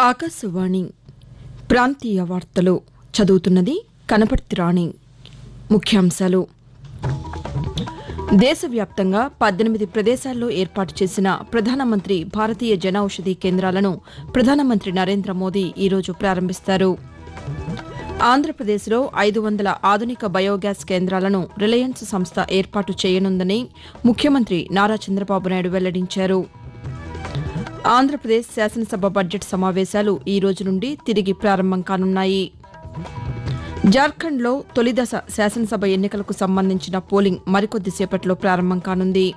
ఆకాశవాణి ప్రాంతీయ వార్తలు చదువుతున్నది కనపర్తి రాణి. ముఖ్యాంశాలు: దేశవ్యాప్తంగా 18 ప్రదేశాల్లో ఏర్పాటు చేసిన ప్రధానమంత్రి భారతీయ జనౌషధి కేంద్రాలను ప్రధానమంత్రి నరేంద్ర మోదీ ఈరోజు ప్రారంభిస్తారు. ఆంధ్రప్రదేశ్లో 500 ఆధునిక బయోగ్యాస్ కేంద్రాలను రిలయన్స్ సంస్థ ఏర్పాటు చేయనుందని ముఖ్యమంత్రి నారా చంద్రబాబు నాయుడు వెల్లడించారు. ఆంధ్రప్రదేశ్ శాసనసభ బడ్జెట్ సమావేశాలు ఈ రోజు నుండి తిరిగి ప్రారంభం కానున్నాయి. జార్ఖండ్లో తొలిదశ శాసనసభ ఎన్నికలకు సంబంధించిన పోలింగ్ మరికొద్దిసేపట్లో ప్రారంభం కానుంది.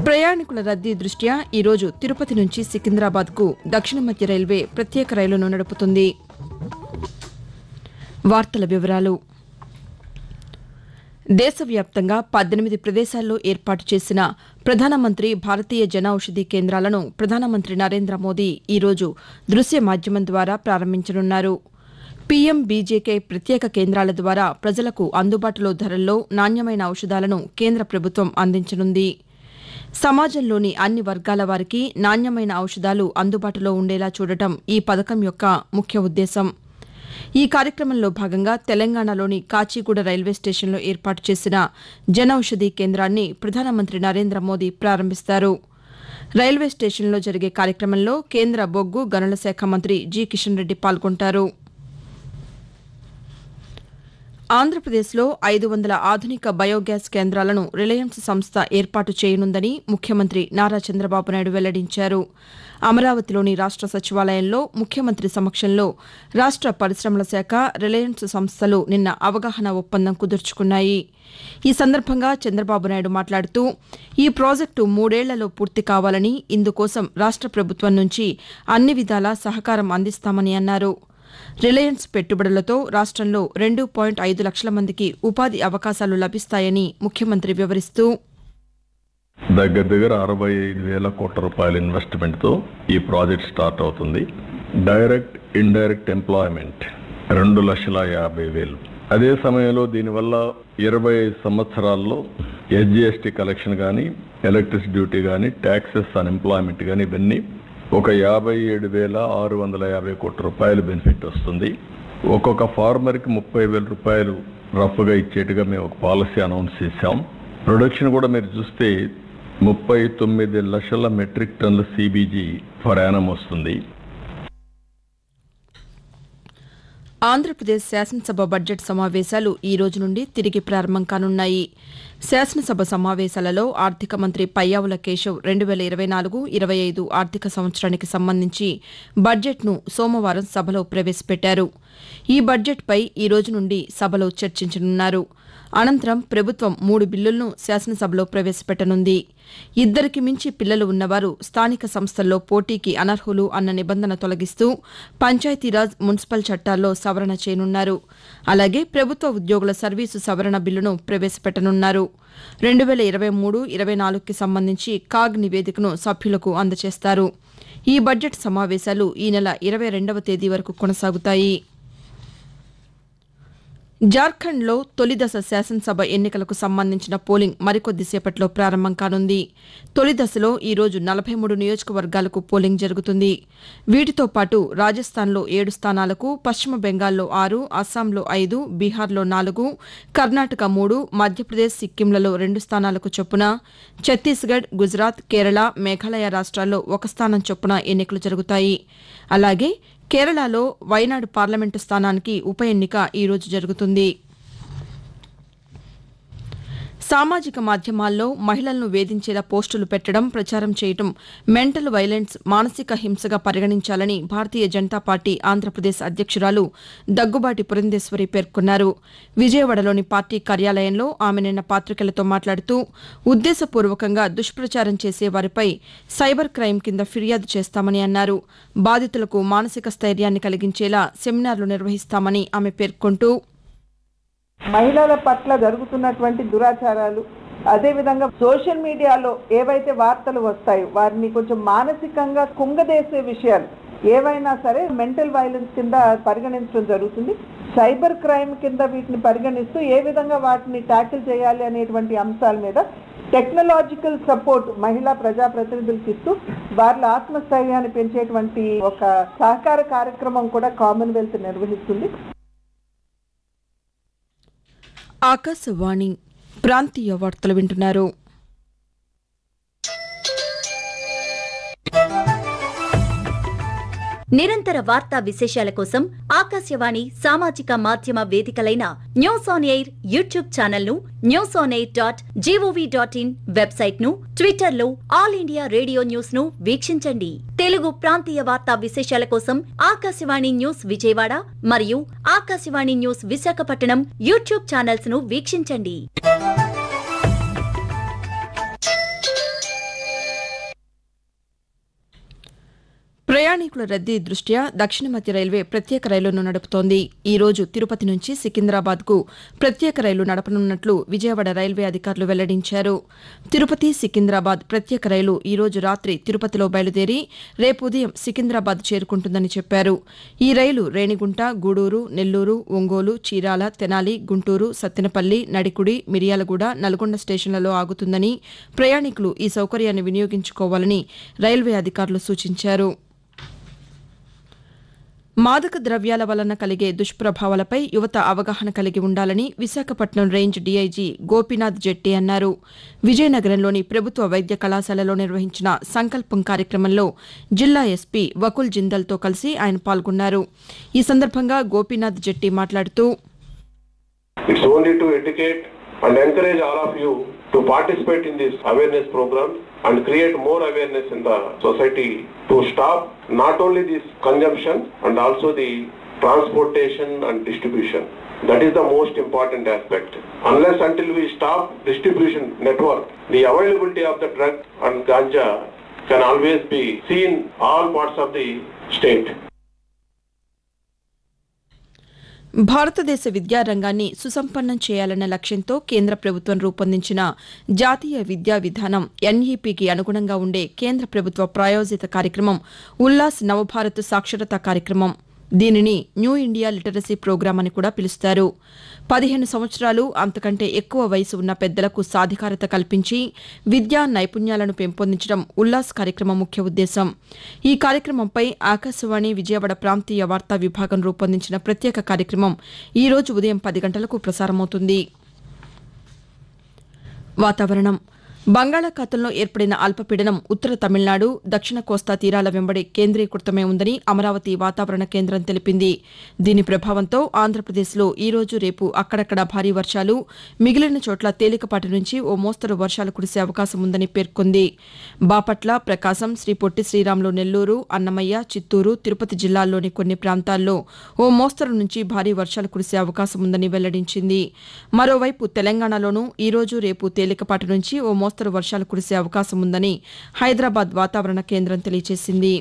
ప్రయాణికుల రద్దీ దృష్ట్యా ఈరోజు తిరుపతి నుంచి సికింద్రాబాద్కు దక్షిణ మధ్య రైల్వే ప్రత్యేక రైలును నడుపుతుంది. వార్తల వివరాలు: దేశవ్యాప్తంగా 18 ప్రదేశాల్లో ఏర్పాటు చేసిన ప్రధానమంత్రి భారతీయ జనౌషధి కేంద్రాలను ప్రధానమంత్రి నరేంద్ర మోదీ ఈరోజు దృశ్య మాధ్యమం ద్వారా ప్రారంభించనున్నారు. పీఎంబీజేకే ప్రత్యేక కేంద్రాల ద్వారా ప్రజలకు అందుబాటులో ధరల్లో నాణ్యమైన ఔషధాలను కేంద్ర ప్రభుత్వం అందించనుంది. సమాజంలోని అన్ని వర్గాల వారికి నాణ్యమైన ఔషధాలు అందుబాటులో ఉండేలా చూడటం ఈ పథకం యొక్క ముఖ్య ఉద్దేశం. ఈ కార్యక్రమంలో భాగంగా తెలంగాణలోని కాచిగూడ రైల్వే స్టేషన్లో ఏర్పాటు చేసిన జనౌషధి కేంద్రాన్ని ప్రధానమంత్రి నరేంద్ర మోదీ ప్రారంభిస్తారు. రైల్వే స్టేషన్లో జరిగే కార్యక్రమంలో కేంద్ర బొగ్గు గనుల శాఖ మంత్రి జి కిషన్ రెడ్డి పాల్గొంటారు. ఆంధ్రప్రదేశ్లో 500 ఆధునిక బయోగ్యాస్ కేంద్రాలను రిలయన్స్ సంస్థ ఏర్పాటు చేయనుందని ముఖ్యమంత్రి నారా చంద్రబాబు నాయుడు వెల్లడించారు. అమరావతిలోని రాష్ట సచివాలయంలో ముఖ్యమంత్రి సమక్షంలో రాష్ట పరిశ్రమల శాఖ, రిలయన్స్ సంస్థలు నిన్న అవగాహన ఒప్పందం కుదుర్చుకున్నాయి. ఈ సందర్భంగా చంద్రబాబు నాయుడు మాట్లాడుతూ ఈ ప్రాజెక్టు 3 ఏళ్లలో పూర్తి కావాలని, ఇందుకోసం రాష్ట ప్రభుత్వం నుంచి అన్ని విధాలా సహకారం అందిస్తామని అన్నారు. రిలయన్స్ పెట్టుబడులతో రాష్టంలో 2.5 లక్షల మందికి ఉపాధి అవకాశాలు లభిస్తాయని ముఖ్యమంత్రి వివరిస్తూ, దగ్గర 65,000 కోట్ల రూపాయల ఇన్వెస్ట్మెంట్తో ఈ ప్రాజెక్ట్ స్టార్ట్ అవుతుంది. Direct indirect employment 2,50,000. అదే సమయంలో దీనివల్ల 25 సంవత్సరాల్లో ఎస్జిఎస్టీ కలెక్షన్ కానీ, ఎలక్ట్రిసిటీ డ్యూటీ కానీ, ట్యాక్సెస్ అన్ ఎంప్లాయ్మెంట్ కానీ ఇవన్నీ ఒక 57,650 కోట్ల రూపాయలు బెనిఫిట్ వస్తుంది. ఒక్కొక్క ఫార్మర్కి 30,000 రూపాయలు రఫ్గా ఇచ్చేట్టుగా మేము ఒక పాలసీ అనౌన్స్ చేశాం. ప్రొడక్షన్ కూడా మీరు చూస్తే 39 లక్షల మెట్రిక్ టన్నుల సిబిజీ ఫర్ యానం వస్తుంది. ఆంధ్రప్రదేశ్ శాసనసభ బడ్జెట్ సమావేశాలు ఈ రోజు నుండి తిరిగి ప్రారంభం కానున్నాయి. శాసనసభ సమావేశాలలో ఆర్థిక మంత్రి పయ్యావుల కేశవ్ 2024-25 ఆర్థిక సంవత్సరానికి సంబంధించి బడ్జెట్ను సోమవారం సభలో ప్రవేశపెట్టారు. ఈ బడ్జెట్పై ఈ రోజు నుండి సభలో చర్చించనున్నారు. అనంతరం ప్రభుత్వం 3 బిల్లులను శాసనసభలో ప్రవేశపెట్టనుంది. 2కి మించి పిల్లలు ఉన్నవారు స్థానిక సంస్థల్లో పోటీకి అనర్హులు అన్న నిబంధన తొలగిస్తూ పంచాయతీరాజ్, మున్సిపల్ చట్టాల్లో సవరణ చేయనున్నారు. అలాగే ప్రభుత్వ ఉద్యోగుల సర్వీసు సవరణ బిల్లును ప్రవేశపెట్టనున్నారు. 2023-24కి సంబంధించి కాగ్ నివేదికను సభ్యులకు అందజేస్తారు. ఈ బడ్జెట్ సమావేశాలు ఈ నెల 22వ తేదీ వరకు కొనసాగుతాయి. జార్ఖండ్లో తొలిదశ శాసనసభ ఎన్నికలకు సంబంధించిన పోలింగ్ మరికొద్దిసేపట్లో ప్రారంభం కానుంది. తొలిదశలో ఈ రోజు 43 నియోజకవర్గాలకు పోలింగ్ జరుగుతుంది. వీటితో పాటు రాజస్థాన్లో 7 స్థానాలకు, పశ్చిమ బెంగాల్లో 6, అస్సాంలో 5, బీహార్లో 4, కర్ణాటక 3, మధ్యప్రదేశ్, సిక్కింలలో 2 స్థానాలకు చొప్పున, ఛత్తీస్గఢ్, గుజరాత్, కేరళ, మేఘాలయ రాష్ట్రాల్లో 1 స్థానం చొప్పున ఎన్నికలు జరుగుతాయి. అలాగే కేరళలో వైనాడు పార్లమెంటు స్థానానికి ఉప ఎన్నిక ఈ రోజు జరుగుతుంది. సామాజిక మాధ్యమాల్లో మహిళలను వేధించేలా పోస్టులు పెట్టడం, ప్రచారం చేయడం మెంటల్ వైలెన్స్, మానసిక హింసగా పరిగణించాలని భారతీయ జనతా పార్టీ ఆంధ్రప్రదేశ్ అధ్యక్షురాలు దగ్గుబాటి పురంధేశ్వరి పేర్కొన్నారు. విజయవాడలోని పార్టీ కార్యాలయంలో ఆమె నిన్న పాతికేయులతో మాట్లాడుతూ ఉద్దేశపూర్వకంగా దుష్ప్రచారం చేసే వారిపై సైబర్ క్రైమ్ కింద ఫిర్యాదు చేస్తామని అన్నారు. బాధితులకు మానసిక స్థైర్యాన్ని కలిగించేలా సెమినార్లు నిర్వహిస్తామని ఆమె పేర్కొంటూ, మహిళల పట్ల జరుగుతున్నటువంటి దురాచారాలు, అదేవిధంగా సోషల్ మీడియాలో ఏవైతే వార్తలు వస్తాయో వారిని కొంచెం మానసికంగా కుంగదేసే విషయాలు ఏవైనా సరే మెంటల్ వైలెన్స్ కింద పరిగణించడం జరుగుతుంది. సైబర్ క్రైమ్ కింద వీటిని పరిగణిస్తూ ఏ విధంగా వాటిని ట్యాకిల్ చేయాలి అనేటువంటి అంశాల మీద టెక్నాలజికల్ సపోర్ట్ మహిళా ప్రజాప్రతినిధులకు ఇస్తూ వారి ఆత్మస్థైర్యాన్ని పెంచేటువంటి ఒక సహకార కార్యక్రమం కూడా కామన్వెల్త్ నిర్వహిస్తుంది. ఆకాశవాణి ప్రాంతీయ వార్తలు వింటున్నారు. నిరంతర వార్తా విశేషాల కోసం ఆకాశవాణి సామాజిక మాధ్యమ వేదికలైన news on air YouTube channel ను, newsonair.gov.in వెబ్సైట్ ను, ట్విట్టర్ లో ఆల్ ఇండియా రేడియో న్యూస్ ను వీక్షించండి. తెలుగు ప్రాంతీయ వార్తా విశేషాల కోసం ఆకాశవాణి న్యూస్ విజయవాడ మరియు Akashvani news Visakhapatnam YouTube channels ను వీక్షించండి. ప్రయాణికుల రద్దీ దృష్ట్యా దక్షిణ మధ్య రైల్వే ప్రత్యేక రైలును నడుపుతోంది. ఈ రోజు తిరుపతి నుంచి సికింద్రాబాద్కు ప్రత్యేక రైలు నడపనున్నట్లు విజయవాడ రైల్వే అధికారులు వెల్లడించారు. తిరుపతి సికింద్రాబాద్ ప్రత్యేక రైలు ఈ రోజు రాత్రి తిరుపతిలో బయలుదేరి రేపు ఉదయం సికింద్రాబాద్ చేరుకుంటుందని చెప్పారు. ఈ రైలు రేణిగుంట, గూడూరు, నెల్లూరు, ఒంగోలు, చీరాల, తెనాలి, గుంటూరు, సత్తెనపల్లి, నడికుడి, మిర్యాలగూడ, నల్గొండ స్టేషన్లలో ఆగుతుందని, ప్రయాణికులు ఈ సౌకర్యాన్ని వినియోగించుకోవాలని రైల్వే అధికారులు సూచించారు. మాదక ద్రవ్యాల వలన కలిగే దుష్ప్రభావాలపై యువత అవగాహన కలిగి ఉండాలని విశాఖపట్నం రేంజ్ డీఐజీ గోపీనాథ్ జెట్టి అన్నారు. విజయనగరంలోని ప్రభుత్వ వైద్య కళాశాలలో నిర్వహించిన సంకల్పం కార్యక్రమంలో జిల్లా ఎస్పీ వకుల్ జిందల్తో కలిసి ఆయన పాల్గొన్నారు. ఈ సందర్భంగా గోపీనాథ్ జెట్టి మాట్లాడుతూ It's only to educate and encourage all of you to participate in this awareness program and create more awareness in the society to stop not only this consumption and also the transportation and distribution. That is the most important aspect. Unless until we stop distribution network, the availability of the drug and ganja can always be seen all parts of the state. భారతదేశ విద్యారంగాన్ని సుసంపన్నం చేయాలన్న లక్ష్యంతో కేంద్ర ప్రభుత్వం రూపొందించిన జాతీయ విద్యా విధానం ఎన్ఈపీకి అనుగుణంగా ఉండే కేంద్ర ప్రభుత్వ ప్రాయోజిత కార్యక్రమం ఉల్లాస్ నవభారత్ సాక్షరతా కార్యక్రమం. దీనిని న్యూ ఇండియా లిటరసీ ప్రోగ్రాం అని కూడా పిలుస్తారు. 15 సంవత్సరాలు అంతకంటే ఎక్కువ వయసు ఉన్న పెద్దలకు సాధికారత కల్పించి విద్యా నైపుణ్యాలను పెంపొందించడం ఉల్లాస్ కార్యక్రమం ముఖ్య ఉద్దేశం. ఈ కార్యక్రమంపై ఆకాశవాణి విజయవాడ ప్రాంతీయ వార్తా విభాగం రూపొందించిన ప్రత్యేక కార్యక్రమం ఈ రోజు ఉదయం 10 గంటలకు ప్రసారమవుతుంది. వాతావరణం. బంగాళాఖాతంలో ఏర్పడిన అల్పపీడనం ఉత్తర తమిళనాడు, దక్షిణ కోస్తా తీరాల వెంబడి కేంద్రీకృతమై ఉందని అమరావతి వాతావరణ కేంద్రం తెలిపింది. దీని ప్రభావంతో ఆంధ్రప్రదేశ్లో ఈ రోజు రేపు అక్కడక్కడ భారీ వర్షాలు, మిగిలిన చోట్ల తేలికపాటి నుంచి ఓ మోస్తరు వర్షాలు కురిసే అవకాశం ఉందని పేర్కొంది. బాపట్ల, ప్రకాశం, శ్రీ పొట్టి శ్రీరాములు నెల్లూరు, అన్నమయ్య, చిత్తూరు, తిరుపతి జిల్లాల్లోని కొన్ని ప్రాంతాల్లో ఓ మోస్తరు నుంచి భారీ వర్షాలు కురిసే అవకాశం ఉందని వెల్లడించింది. మరోవైపు తెలంగాణలోనూ ఈ రోజు రేపు తేలికపాటి నుంచి ఓ మోస్తరు వర్షాలు కురిసే అవకాశం ఉందని హైదరాబాద్ వాతావరణ కేంద్రం తెలియజేసింది.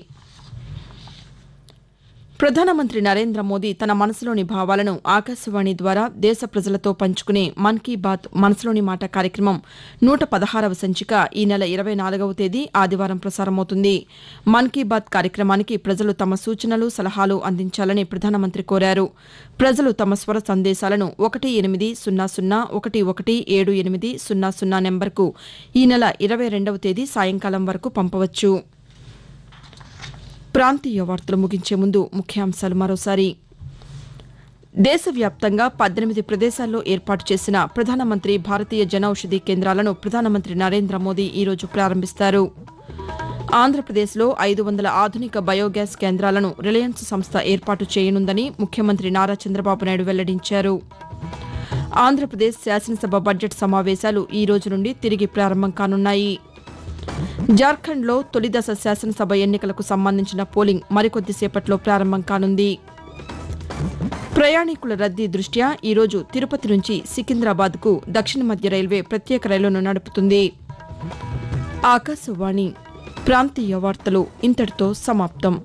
ప్రధానమంత్రి నరేంద్ర మోదీ తన మనసులోని భావాలను ఆకాశవాణి ద్వారా దేశ ప్రజలతో పంచుకునే మన్ కీ బాత్ మనసులోని మాట కార్యక్రమం 116వ సంచిక ఈ నెల 24వ తేదీ ఆదివారం ప్రసారమవుతుంది. మన్ కీ బాత్ కార్యక్రమానికి ప్రజలు తమ సూచనలు, సలహాలు అందించాలని ప్రధానమంత్రి కోరారు. ప్రజలు తమ స్వర సందేశాలను 1800117800 నెంబర్కు ఈ నెల 22వ తేదీ సాయంకాలం వరకు పంపవచ్చు. ప్రాంతీయ వార్తలు ముగించే ముందు ముఖ్యాంశాలు మరోసారి. దేశవ్యాప్తంగా 18 ప్రదేశాల్లో ఏర్పాటు చేసిన ప్రధానమంత్రి భారతీయ జనౌషధి కేంద్రాలను ప్రధానమంత్రి నరేంద్ర మోదీ ఈరోజు ప్రారంభిస్తారు. ఆంధ్రప్రదేశ్లో 500 ఆధునిక బయోగ్యాస్ కేంద్రాలను రిలయన్స్ సంస్థ ఏర్పాటు చేయనుందని ముఖ్యమంత్రి నారా చంద్రబాబు నాయుడు వెల్లడించారు. ఆంధ్రప్రదేశ్ శాసనసభ బడ్జెట్ సమావేశాలు ఈ రోజు నుండి తిరిగి ప్రారంభం కానున్నాయి. జార్ఖండ్లో తొలిదశ శాసనసభ ఎన్నికలకు సంబంధించిన పోలింగ్ మరికొద్దిసేపట్లో ప్రారంభం కానుంది. ప్రయాణికుల రద్దీ దృష్ట్యా ఈరోజు తిరుపతి నుంచి సికింద్రాబాద్కు దక్షిణ మధ్య రైల్వే ప్రత్యేక రైలును నడుపుతుంది. ఆకాశవాణి ప్రాంతీయ వార్తలు ఇంతటితో సమాప్తం.